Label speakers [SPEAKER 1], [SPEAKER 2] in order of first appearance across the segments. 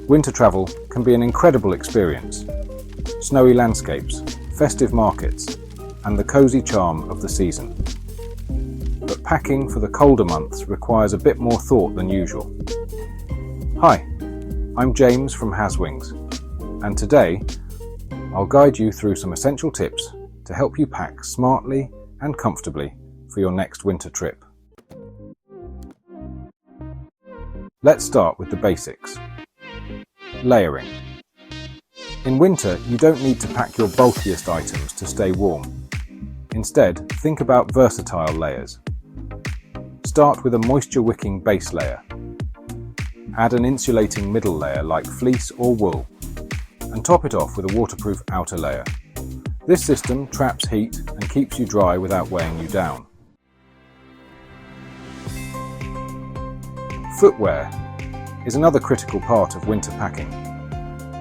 [SPEAKER 1] Winter travel can be an incredible experience. Snowy landscapes, festive markets, and the cozy charm of the season. But packing for the colder months requires a bit more thought than usual. Hi, I'm James from Haswings, and today I'll guide you through some essential tips to help you pack smartly and comfortably for your next winter trip. Let's start with the basics. Layering. In winter, you don't need to pack your bulkiest items to stay warm. Instead, think about versatile layers. Start with a moisture-wicking base layer. Add an insulating middle layer like fleece or wool, and top it off with a waterproof outer layer. This system traps heat and keeps you dry without weighing you down. Footwear is another critical part of winter packing.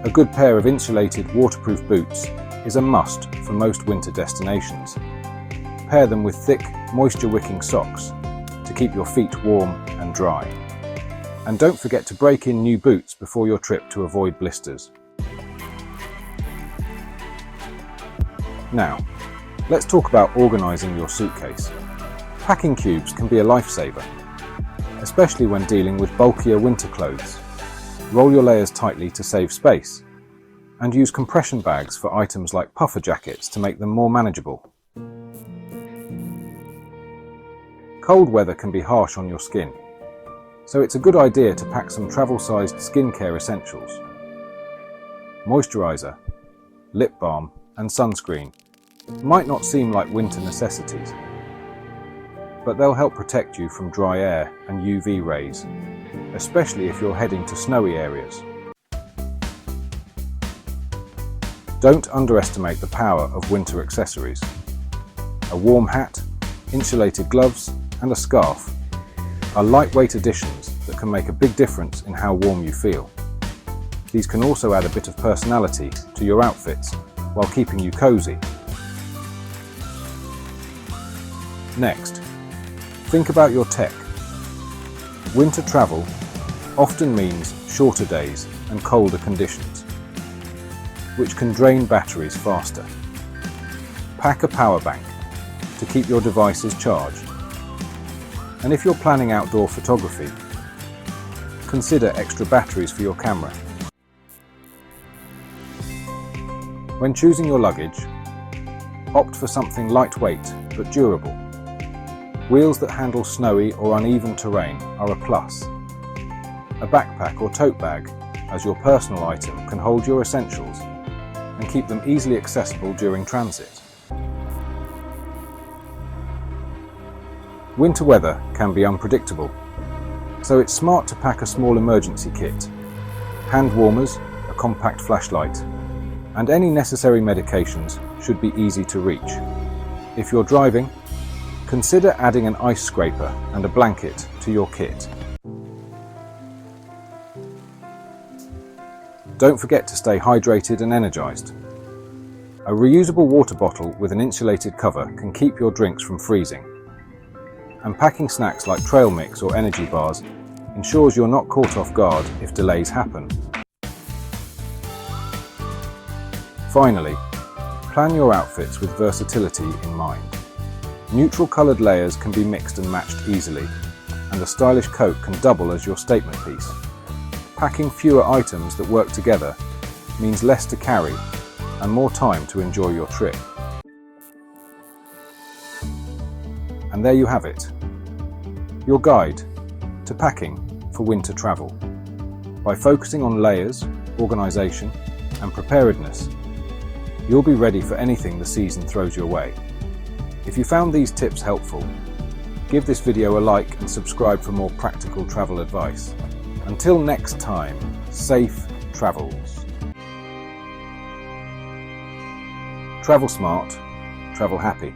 [SPEAKER 1] A good pair of insulated waterproof boots is a must for most winter destinations. Pair them with thick, moisture-wicking socks to keep your feet warm and dry. And don't forget to break in new boots before your trip to avoid blisters. Now, let's talk about organising your suitcase. Packing cubes can be a lifesaver, especially when dealing with bulkier winter clothes. Roll your layers tightly to save space, and use compression bags for items like puffer jackets to make them more manageable. Cold weather can be harsh on your skin, so it's a good idea to pack some travel-sized skincare essentials. Moisturiser, lip balm, and sunscreen might not seem like winter necessities, but they'll help protect you from dry air and UV rays, especially if you're heading to snowy areas. Don't underestimate the power of winter accessories. A warm hat, insulated gloves, and a scarf are lightweight additions that can make a big difference in how warm you feel. These can also add a bit of personality to your outfits while keeping you cozy. Next, think about your tech. Winter travel often means shorter days and colder conditions, which can drain batteries faster. Pack a power bank to keep your devices charged. And if you're planning outdoor photography, consider extra batteries for your camera. When choosing your luggage, opt for something lightweight but durable. Wheels that handle snowy or uneven terrain are a plus. A backpack or tote bag as your personal item can hold your essentials and keep them easily accessible during transit. Winter weather can be unpredictable, so it's smart to pack a small emergency kit, hand warmers, a compact flashlight, and any necessary medications should be easy to reach. If you're driving, consider adding an ice scraper and a blanket to your kit. Don't forget to stay hydrated and energized. A reusable water bottle with an insulated cover can keep your drinks from freezing. And packing snacks like trail mix or energy bars ensures you're not caught off guard if delays happen. Finally, plan your outfits with versatility in mind. Neutral coloured layers can be mixed and matched easily, and a stylish coat can double as your statement piece. Packing fewer items that work together means less to carry and more time to enjoy your trip. And there you have it, your guide to packing for winter travel. By focusing on layers, organisation, and preparedness, you'll be ready for anything the season throws your way. If you found these tips helpful, give this video a like and subscribe for more practical travel advice. Until next time, safe travels. Travel smart, travel happy.